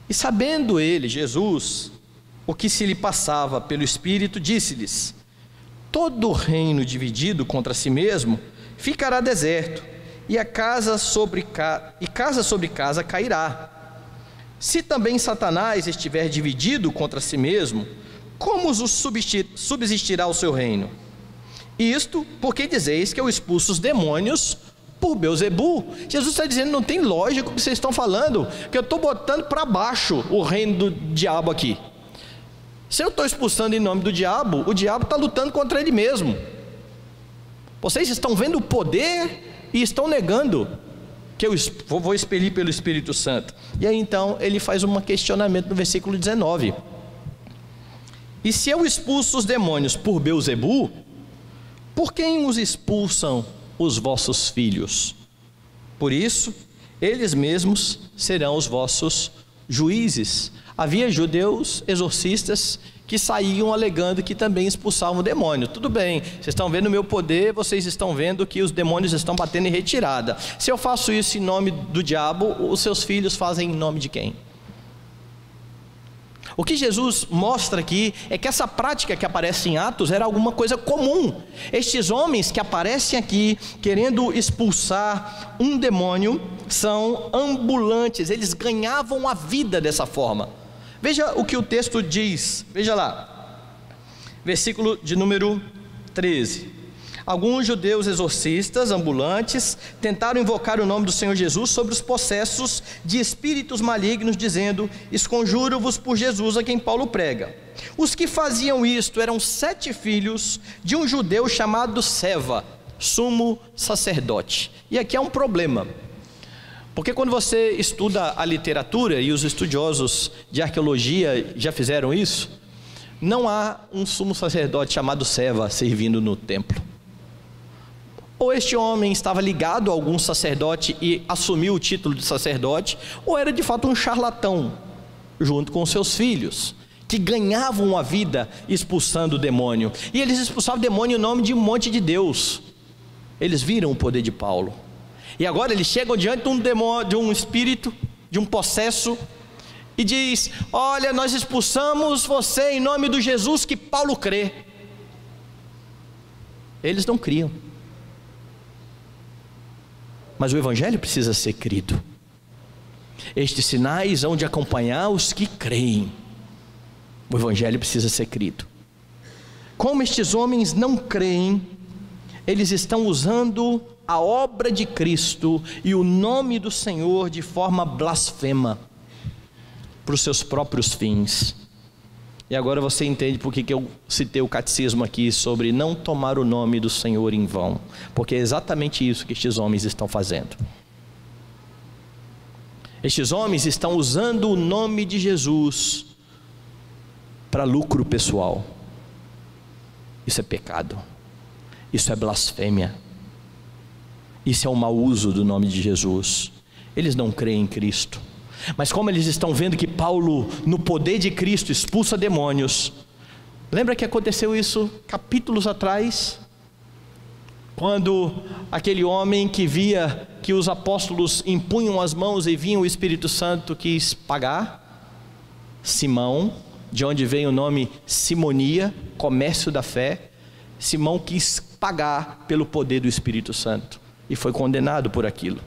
e sabendo ele, Jesus, o que se lhe passava pelo Espírito, disse-lhes: todo reino dividido contra si mesmo ficará deserto, e casa sobre casa cairá. Se também Satanás estiver dividido contra si mesmo, como subsistirá o seu reino? Isto porque dizeis que eu expulso os demônios por Beelzebu. Jesus está dizendo: não tem lógica o que vocês estão falando, que eu estou botando para baixo o reino do diabo aqui. Se eu estou expulsando em nome do diabo, o diabo está lutando contra ele mesmo. Vocês estão vendo o poder e estão negando que eu vou expelir pelo Espírito Santo. E aí então ele faz um questionamento no versículo 19: e se eu expulso os demônios por Beelzebu, por quem os expulsam os vossos filhos? Por isso, eles mesmos serão os vossos juízes. Havia judeus exorcistas que saíam alegando que também expulsavam o demônio. Tudo bem, vocês estão vendo o meu poder, vocês estão vendo que os demônios estão batendo em retirada. Se eu faço isso em nome do diabo, os seus filhos fazem em nome de quem? O que Jesus mostra aqui é que essa prática que aparece em Atos era alguma coisa comum. Estes homens que aparecem aqui querendo expulsar um demônio são ambulantes, eles ganhavam a vida dessa forma. Veja o que o texto diz, veja lá, versículo de número 13. Alguns judeus exorcistas ambulantes tentaram invocar o nome do Senhor Jesus sobre os possessos de espíritos malignos, dizendo: esconjuro-vos por Jesus a quem Paulo prega. Os que faziam isto eram 7 filhos de um judeu chamado Seva, sumo sacerdote. E aqui há um problema, porque quando você estuda a literatura, e os estudiosos de arqueologia já fizeram isso, não há um sumo sacerdote chamado Seva servindo no templo. Ou este homem estava ligado a algum sacerdote e assumiu o título de sacerdote, ou era de fato um charlatão, junto com seus filhos, que ganhavam a vida expulsando o demônio. E eles expulsavam o demônio em nome de um monte de Deus. Eles viram o poder de Paulo, e agora eles chegam diante de um demônio, de um espírito, de um possesso, e diz: olha, nós expulsamos você em nome do Jesus que Paulo crê. Eles não criam, mas o evangelho precisa ser crido. Estes sinais hão de acompanhar os que creem. O evangelho precisa ser crido. Como estes homens não creem, eles estão usando a obra de Cristo e o nome do Senhor de forma blasfema, para os seus próprios fins. E agora você entende por que eu citei o catecismo aqui sobre não tomar o nome do Senhor em vão, porque é exatamente isso que estes homens estão fazendo. Estes homens estão usando o nome de Jesus para lucro pessoal. Isso é pecado, isso é blasfêmia, isso é um mau uso do nome de Jesus. Eles não creem em Cristo, mas como eles estão vendo que Paulo, no poder de Cristo, expulsa demônios. Lembra que aconteceu isso capítulos atrás? Quando aquele homem que via que os apóstolos impunham as mãos e vinha o Espírito Santo quis pagar. Simão, de onde vem o nome simonia, comércio da fé. Simão quis pagar pelo poder do Espírito Santo e foi condenado por aquilo.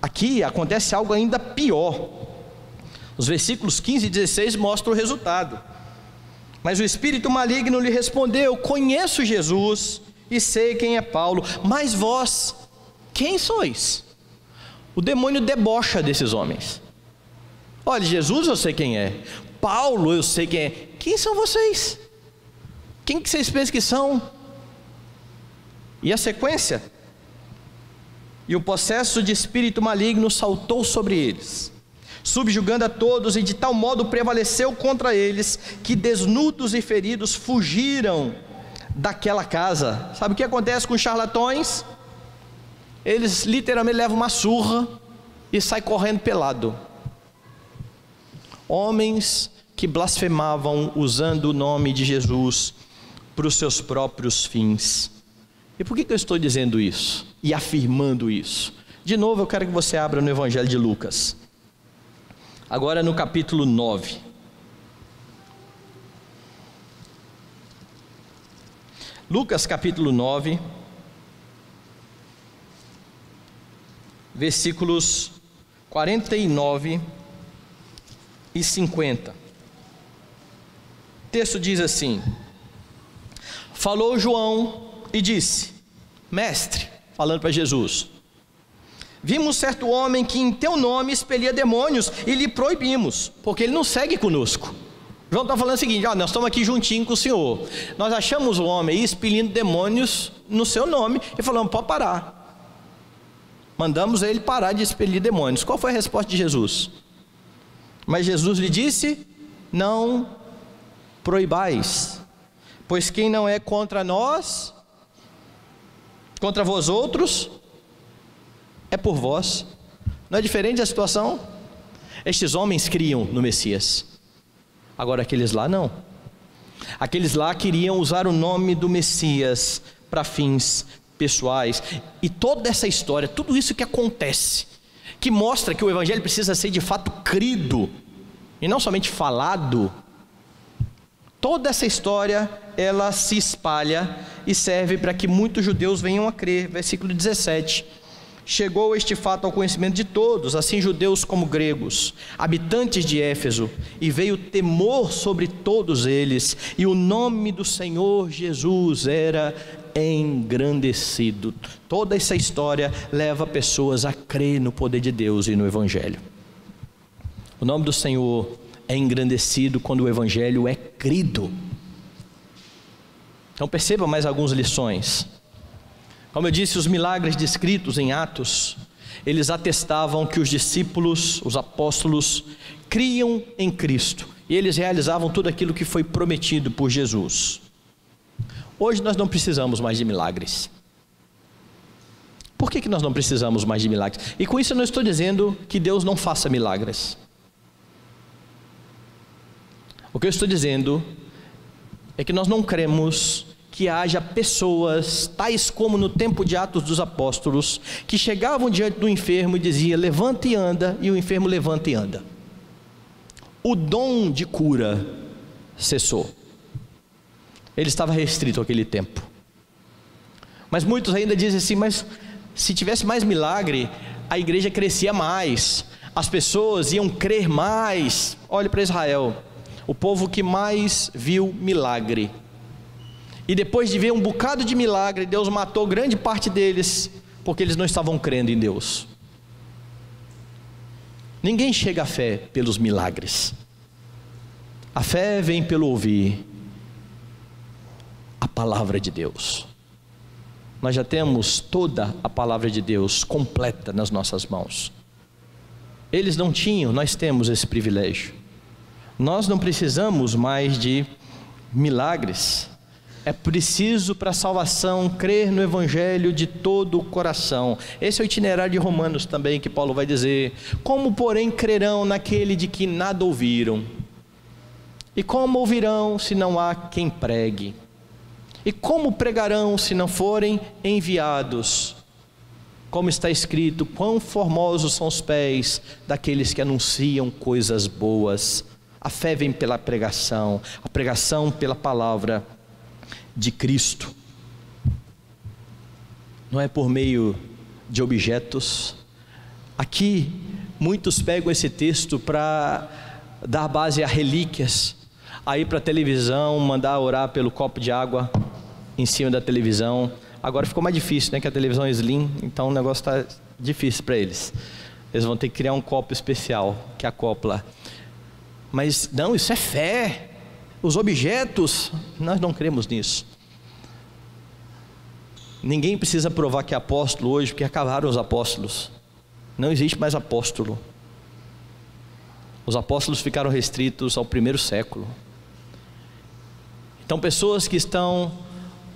Aqui acontece algo ainda pior. Os versículos 15 e 16 mostram o resultado. Mas o espírito maligno lhe respondeu: conheço Jesus e sei quem é Paulo, mas vós, quem sois? O demônio debocha desses homens. Olha, Jesus eu sei quem é, Paulo eu sei quem é, quem são vocês? Quem que vocês pensam que são? E a sequência? E o possesso de espírito maligno saltou sobre eles, subjugando a todos, e de tal modo prevaleceu contra eles, que desnudos e feridos fugiram daquela casa. Sabe o que acontece com os charlatões? Eles literalmente levam uma surra e saem correndo pelado. Homens que blasfemavam usando o nome de Jesus para os seus próprios fins. E por que eu estou dizendo isso e afirmando isso? De novo eu quero que você abra no Evangelho de Lucas, agora no capítulo 9. Lucas capítulo 9, versículos 49 e 50. O texto diz assim: falou João e disse: mestre, falando para Jesus, vimos certo homem que em teu nome expelia demônios e lhe proibimos, porque ele não segue conosco. João está falando o seguinte: nós estamos aqui juntinho com o Senhor, nós achamos o homem aí expelindo demônios no seu nome e falamos: pode parar. Mandamos ele parar de expelir demônios. Qual foi a resposta de Jesus? Mas Jesus lhe disse: não proibais, pois quem não é contra nós, contra vós outros, é por vós. Não é diferente a situação? Estes homens criam no Messias, agora aqueles lá não. Aqueles lá queriam usar o nome do Messias para fins pessoais. E toda essa história, tudo isso que acontece, que mostra que o Evangelho precisa ser de fato crido e não somente falado, toda essa história, ela se espalha e serve para que muitos judeus venham a crer. Versículo 17: chegou este fato ao conhecimento de todos, assim judeus como gregos, habitantes de Éfeso, e veio temor sobre todos eles, e o nome do Senhor Jesus era engrandecido. Toda essa história leva pessoas a crer no poder de Deus e no Evangelho. O nome do Senhor é engrandecido quando o Evangelho é crido. Então perceba mais algumas lições. Como eu disse, os milagres descritos em Atos, eles atestavam que os discípulos, os apóstolos, criam em Cristo, e eles realizavam tudo aquilo que foi prometido por Jesus. Hoje nós não precisamos mais de milagres. Por que nós não precisamos mais de milagres? E com isso eu não estou dizendo que Deus não faça milagres. O que eu estou dizendo é que nós não cremos que haja pessoas, tais como no tempo de Atos dos Apóstolos, que chegavam diante do enfermo e diziam: levanta e anda, e o enfermo levanta e anda. O dom de cura cessou. Ele estava restrito àquele tempo. Mas muitos ainda dizem assim: mas se tivesse mais milagre, a igreja crescia mais, as pessoas iam crer mais. Olhe para Israel, o povo que mais viu milagre. E depois de ver um bocado de milagre, Deus matou grande parte deles, porque eles não estavam crendo em Deus. Ninguém chega à fé pelos milagres. A fé vem pelo ouvir a palavra de Deus. Nós já temos toda a palavra de Deus completa nas nossas mãos. Eles não tinham, nós temos esse privilégio. Nós não precisamos mais de milagres. É preciso para a salvação crer no Evangelho de todo o coração. Esse é o itinerário de Romanos também, que Paulo vai dizer: como porém crerão naquele de que nada ouviram? E como ouvirão se não há quem pregue? E como pregarão se não forem enviados? Como está escrito: quão formosos são os pés daqueles que anunciam coisas boas. A fé vem pela pregação, a pregação pela palavra de Cristo. Não é por meio de objetos. Aqui muitos pegam esse texto para dar base a relíquias, aí para a televisão, mandar orar pelo copo de água. em cima da televisão. Agora ficou mais difícil, né? Que a televisão é slim, então o negócio está difícil para eles. Eles vão ter que criar um copo especial que acopla. Mas não, isso é fé. Os objetos, nós não cremos nisso. Ninguém precisa provar que é apóstolo hoje, porque acabaram os apóstolos. Não existe mais apóstolo. Os apóstolos ficaram restritos ao primeiro século. Então, pessoas que estão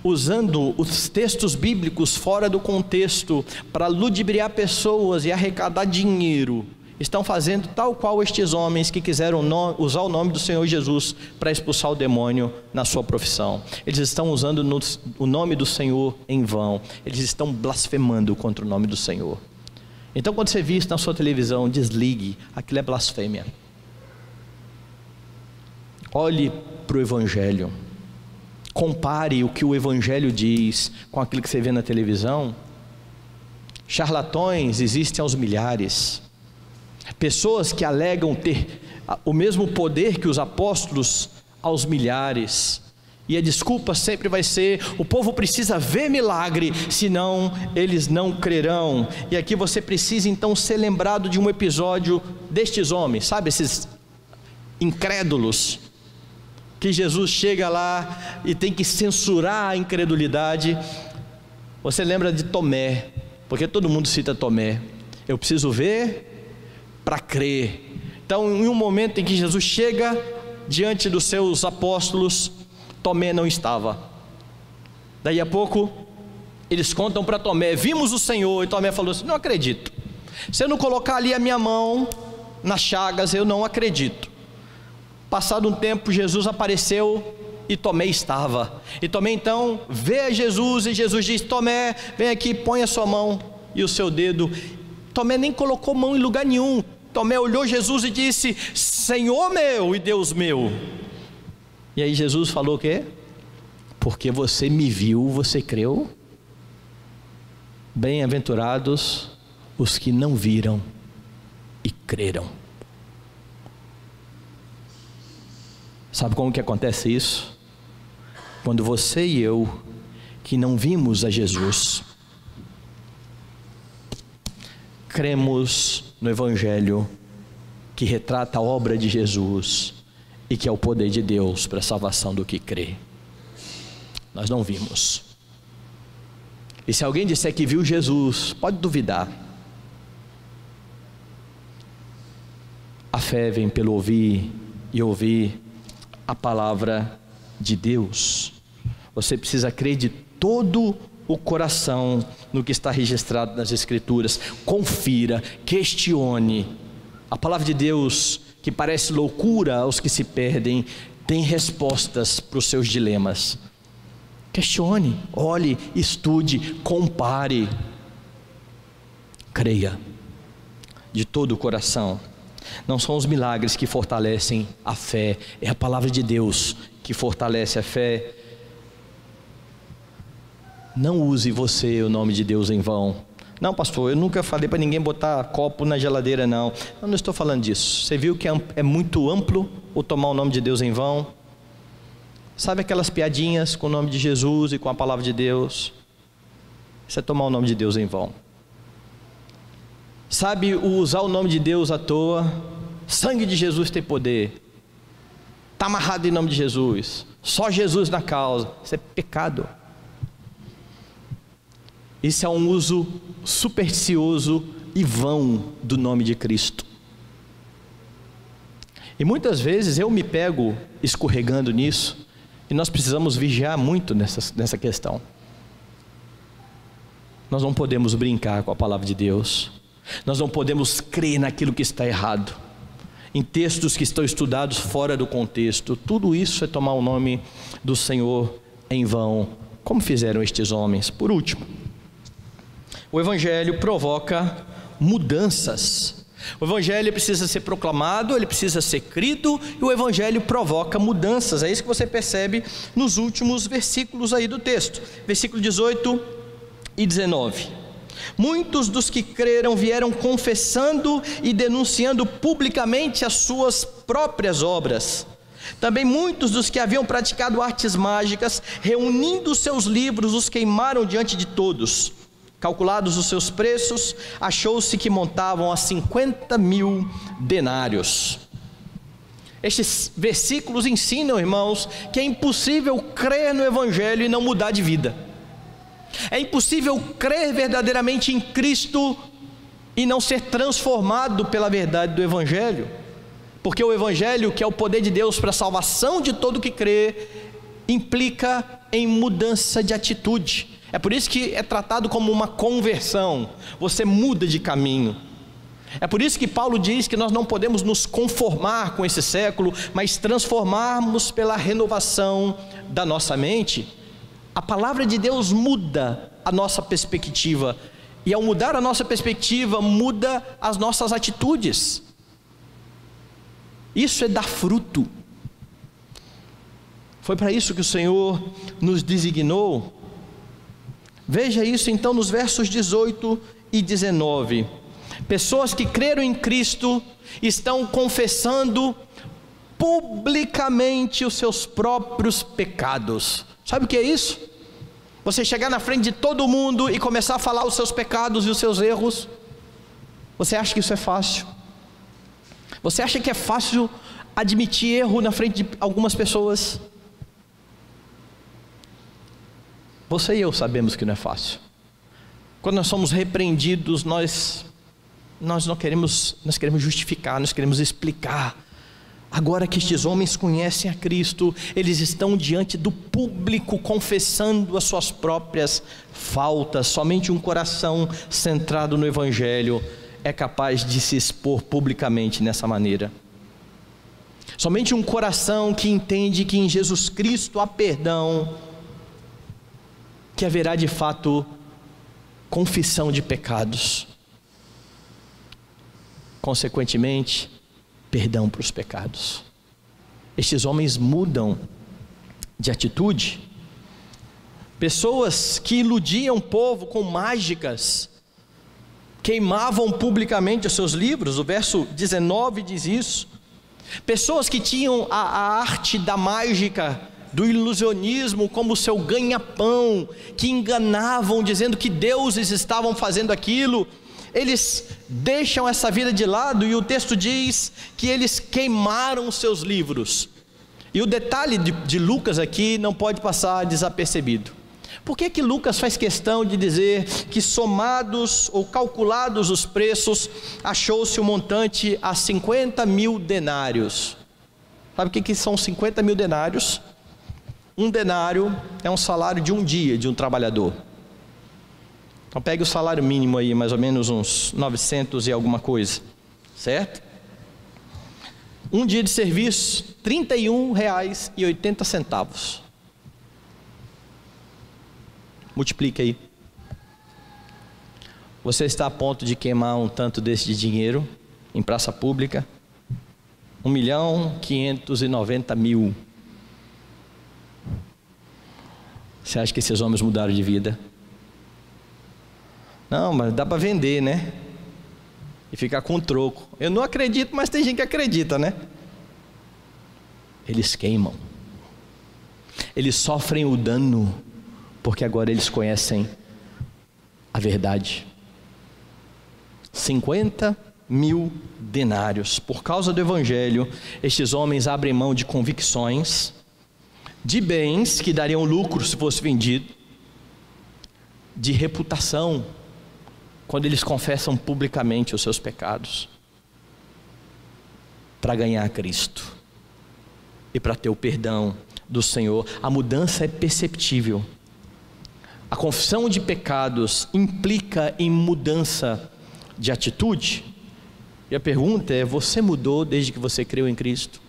usando os textos bíblicos fora do contexto para ludibriar pessoas e arrecadar dinheiro, estão fazendo tal qual estes homens que quiseram usar o nome do Senhor Jesus para expulsar o demônio na sua profissão. Eles estão usando o nome do Senhor em vão. Eles estão blasfemando contra o nome do Senhor. Então, quando você vê isso na sua televisão, desligue, aquilo é blasfêmia. Olhe para o Evangelho. Compare o que o Evangelho diz com aquilo que você vê na televisão. Charlatões existem aos milhares. Pessoas que alegam ter o mesmo poder que os apóstolos aos milhares. E a desculpa sempre vai ser: o povo precisa ver milagre, senão eles não crerão. E aqui você precisa então ser lembrado de um episódio destes homens, sabe, esses incrédulos, que Jesus chega lá e tem que censurar a incredulidade. Você lembra de Tomé, porque todo mundo cita Tomé. Eu preciso ver para crer. Então, em um momento em que Jesus chega diante dos seus apóstolos, Tomé não estava. Daí a pouco eles contam para Tomé: vimos o Senhor. E Tomé falou assim: não acredito. Se eu não colocar ali a minha mão nas chagas, eu não acredito. Passado um tempo, Jesus apareceu e Tomé estava. E Tomé então vê Jesus, e Jesus diz: Tomé, vem aqui, põe a sua mão e o seu dedo. Tomé nem colocou mão em lugar nenhum. Tomé olhou Jesus e disse: Senhor meu e Deus meu. E aí Jesus falou o quê? Porque você me viu, você creu? Bem-aventurados os que não viram e creram. Sabe como que acontece isso? Quando você e eu, que não vimos a Jesus, cremos no Evangelho que retrata a obra de Jesus e que é o poder de Deus para a salvação do que crê. Nós não vimos. E se alguém disser que viu Jesus, pode duvidar. A fé vem pelo ouvir e ouvir a palavra de Deus. Você precisa crer de todo o coração no que está registrado nas Escrituras. Confira, questione. A palavra de Deus, que parece loucura aos que se perdem, tem respostas para os seus dilemas. Questione, olhe, estude, compare. Creia de todo o coração. Não são os milagres que fortalecem a fé, é a palavra de Deus que fortalece a fé. Não use você o nome de Deus em vão. Não, pastor, eu nunca falei para ninguém botar copo na geladeira, não. Eu não estou falando disso. Você viu que é muito amplo o tomar o nome de Deus em vão? Sabe aquelas piadinhas com o nome de Jesus e com a palavra de Deus? Isso é tomar o nome de Deus em vão. Sabe, usar o nome de Deus à toa? Sangue de Jesus tem poder. Está amarrado em nome de Jesus. Só Jesus na causa. Isso é pecado. Isso é um uso supersticioso e vão do nome de Cristo. E muitas vezes eu me pego escorregando nisso, e nós precisamos vigiar muito nessa questão. Nós não podemos brincar com a palavra de Deus. Nós não podemos crer naquilo que está errado, em textos que estão estudados fora do contexto. Tudo isso é tomar o nome do Senhor em vão, como fizeram estes homens. Por último, o Evangelho provoca mudanças. O Evangelho precisa ser proclamado, ele precisa ser crido, e o Evangelho provoca mudanças. É isso que você percebe nos últimos versículos aí do texto, versículo 18 e 19. Muitos dos que creram vieram confessando e denunciando publicamente as suas próprias obras. Também muitos dos que haviam praticado artes mágicas, reunindo seus livros, os queimaram diante de todos. Calculados os seus preços, achou-se que montavam a 50.000 denários. Estes versículos ensinam, irmãos, que é impossível crer no Evangelho e não mudar de vida. É impossível crer verdadeiramente em Cristo e não ser transformado pela verdade do Evangelho. Porque o Evangelho, que é o poder de Deus para a salvação de todo que crê, implica em mudança de atitude. É por isso que é tratado como uma conversão. Você muda de caminho. É por isso que Paulo diz que nós não podemos nos conformar com esse século, mas transformarmos pela renovação da nossa mente. A palavra de Deus muda a nossa perspectiva, e ao mudar a nossa perspectiva, muda as nossas atitudes. Isso é dar fruto. Foi para isso que o Senhor nos designou. Veja isso então nos versos 18 e 19. Pessoas que creram em Cristo estão confessando publicamente os seus próprios pecados. Sabe o que é isso? Você chegar na frente de todo mundo e começar a falar os seus pecados e os seus erros. Você acha que isso é fácil? Você acha que é fácil admitir erro na frente de algumas pessoas? Você e eu sabemos que não é fácil. Quando nós somos repreendidos, nós não queremos, nós queremos justificar, nós queremos explicar. Agora que estes homens conhecem a Cristo, eles estão diante do público confessando as suas próprias faltas. Somente um coração centrado no Evangelho é capaz de se expor publicamente nessa maneira. Somente um coração que entende que em Jesus Cristo há perdão, que haverá de fato confissão de pecados, consequentemente, perdão para os pecados. Estes homens mudam de atitude. Pessoas que iludiam o povo com mágicas, queimavam publicamente os seus livros. O verso 19 diz isso. Pessoas que tinham a arte da mágica, do ilusionismo como seu ganha-pão, que enganavam dizendo que deuses estavam fazendo aquilo. Eles deixam essa vida de lado, e o texto diz que eles queimaram os seus livros. E o detalhe de Lucas aqui não pode passar desapercebido. Por que que Lucas faz questão de dizer que somados ou calculados os preços, achou-se o montante a 50.000 denários? Sabe o que são 50.000 denários? Um denário é um salário de um dia de um trabalhador. Então pegue o salário mínimo aí, mais ou menos uns 900 e alguma coisa, certo? Um dia de serviço, R$ 31,80. Multiplique aí. Você está a ponto de queimar um tanto desse de dinheiro em praça pública? 1.590.000. Você acha que esses homens mudaram de vida? Não, mas dá para vender, né? E ficar com troco. Eu não acredito, mas tem gente que acredita, né? Eles queimam. Eles sofrem o dano, porque agora eles conhecem a verdade. 50.000 denários. Por causa do Evangelho, estes homens abrem mão de convicções, de bens que dariam lucro se fosse vendido, de reputação, quando eles confessam publicamente os seus pecados, para ganhar a Cristo e para ter o perdão do Senhor. A mudança é perceptível. A confissão de pecados implica em mudança de atitude. E a pergunta é: você mudou desde que você creu em Cristo?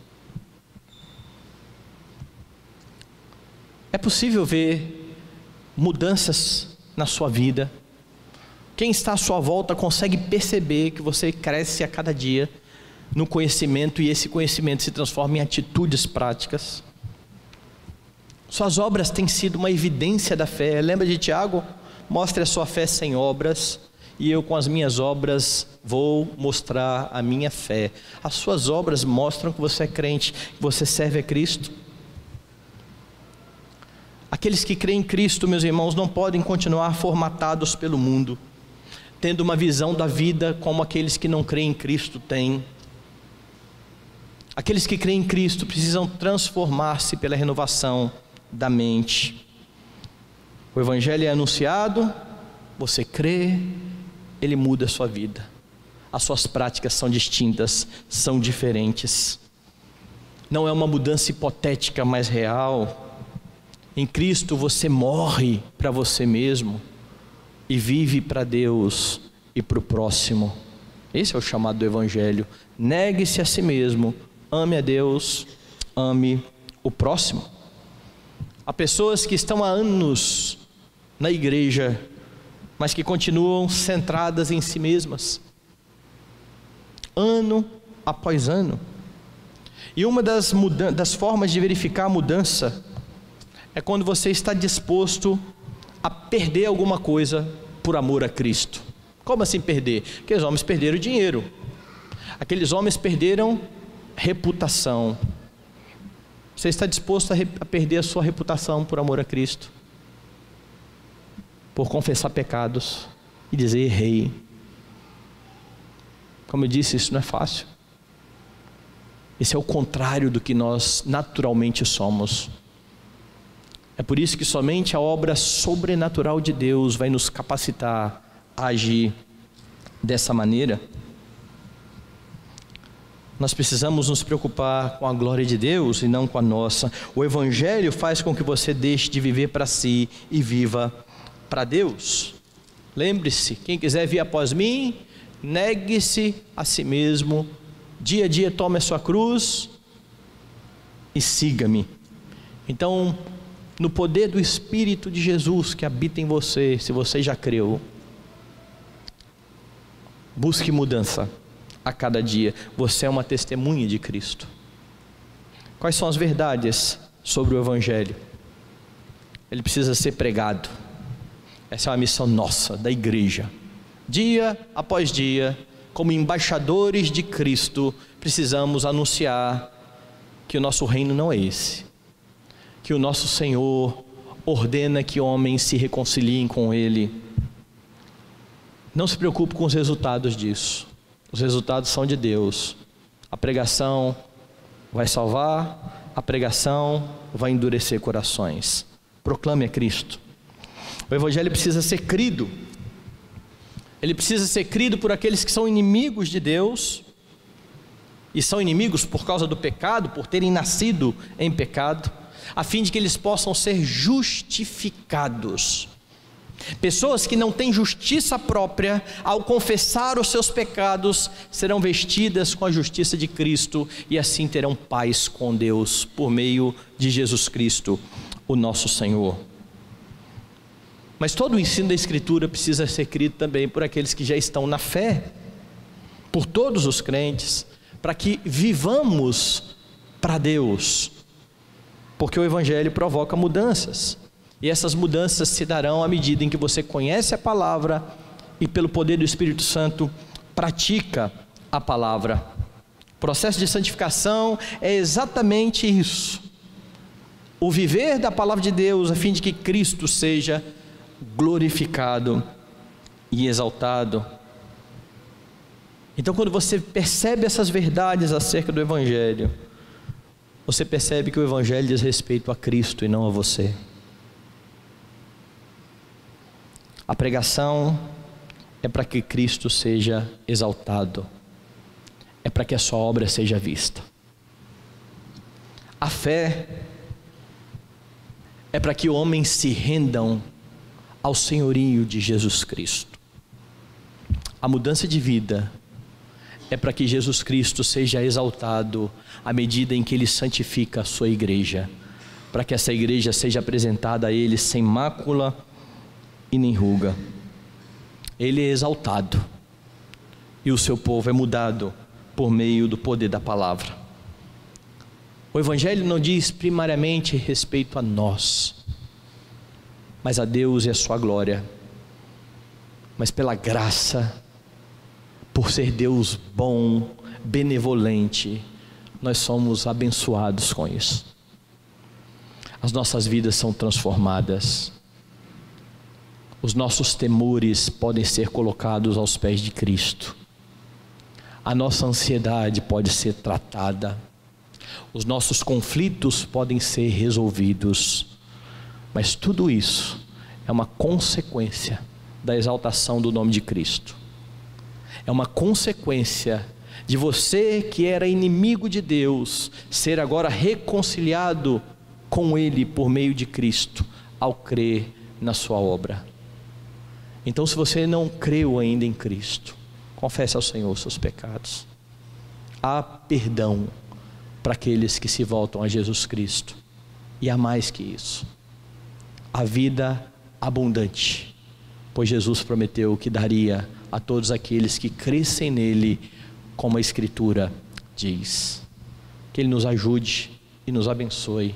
É possível ver mudanças na sua vida? Quem está à sua volta consegue perceber que você cresce a cada dia no conhecimento, e esse conhecimento se transforma em atitudes práticas. Suas obras têm sido uma evidência da fé. Lembra de Tiago? Mostre a sua fé sem obras e eu com as minhas obras vou mostrar a minha fé. As suas obras mostram que você é crente, que você serve a Cristo. Aqueles que creem em Cristo, meus irmãos, não podem continuar formatados pelo mundo, tendo uma visão da vida como aqueles que não creem em Cristo têm. Aqueles que creem em Cristo precisam transformar-se pela renovação da mente. O Evangelho é anunciado, você crê, ele muda a sua vida. As suas práticas são distintas, são diferentes. Não é uma mudança hipotética, mas real. Em Cristo você morre para você mesmo e vive para Deus e para o próximo. Esse é o chamado do Evangelho. Negue-se a si mesmo, ame a Deus, ame o próximo. Há pessoas que estão há anos na igreja, mas que continuam centradas em si mesmas, ano após ano. E uma das formas de verificar a mudança é quando você está disposto a perder alguma coisa por amor a Cristo. Como assim perder? Aqueles homens perderam dinheiro, aqueles homens perderam reputação. Você está disposto a perder a sua reputação por amor a Cristo? Por confessar pecados e dizer errei? Como eu disse, isso não é fácil. Esse é o contrário do que nós naturalmente somos. É por isso que somente a obra sobrenatural de Deus vai nos capacitar a agir dessa maneira. Nós precisamos nos preocupar com a glória de Deus e não com a nossa. O Evangelho faz com que você deixe de viver para si e viva para Deus. Lembre-se, quem quiser vir após mim, negue-se a si mesmo, dia a dia tome a sua cruz e siga-me. Então, no poder do Espírito de Jesus que habita em você, se você já creu, busque mudança a cada dia. Você é uma testemunha de Cristo. Quais são as verdades sobre o Evangelho? Ele precisa ser pregado. Essa é uma missão nossa, da igreja. Dia após dia, como embaixadores de Cristo, precisamos anunciar que o nosso reino não é esse, que o nosso Senhor ordena que homens se reconciliem com Ele. Não se preocupe com os resultados disso. Os resultados são de Deus. A pregação vai salvar, a pregação vai endurecer corações. Proclame a Cristo. O Evangelho precisa ser crido. Ele precisa ser crido por aqueles que são inimigos de Deus, e são inimigos por causa do pecado, por terem nascido em pecado, a fim de que eles possam ser justificados. Pessoas que não têm justiça própria, ao confessar os seus pecados, serão vestidas com a justiça de Cristo, e assim terão paz com Deus, por meio de Jesus Cristo, o nosso Senhor. Mas todo o ensino da Escritura precisa ser crido também por aqueles que já estão na fé, por todos os crentes, para que vivamos para Deus, porque o Evangelho provoca mudanças, e essas mudanças se darão à medida em que você conhece a palavra e pelo poder do Espírito Santo pratica a palavra. O processo de santificação é exatamente isso, o viver da palavra de Deus a fim de que Cristo seja glorificado e exaltado. Então, quando você percebe essas verdades acerca do Evangelho, você percebe que o Evangelho diz respeito a Cristo e não a você. A pregação é para que Cristo seja exaltado, é para que a sua obra seja vista. A fé é para que homens se rendam ao senhorio de Jesus Cristo. A mudança de vida é para que Jesus Cristo seja exaltado à medida em que Ele santifica a sua igreja, para que essa igreja seja apresentada a Ele sem mácula e nem ruga. Ele é exaltado e o seu povo é mudado por meio do poder da palavra. O Evangelho não diz primariamente respeito a nós, mas a Deus e a sua glória. mas pela graça, por ser Deus bom, benevolente, nós somos abençoados com isso. As nossas vidas são transformadas. Os nossos temores podem ser colocados aos pés de Cristo. A nossa ansiedade pode ser tratada. Os nossos conflitos podem ser resolvidos. Mas tudo isso é uma consequência da exaltação do nome de Cristo. É uma consequência de você, que era inimigo de Deus, ser agora reconciliado com Ele por meio de Cristo, ao crer na sua obra. Então, se você não creu ainda em Cristo, confesse ao Senhor os seus pecados. Há perdão para aqueles que se voltam a Jesus Cristo. E há mais que isso, a vida abundante, pois Jesus prometeu que daria a todos aqueles que crescem nele, como a Escritura diz. Que Ele nos ajude e nos abençoe.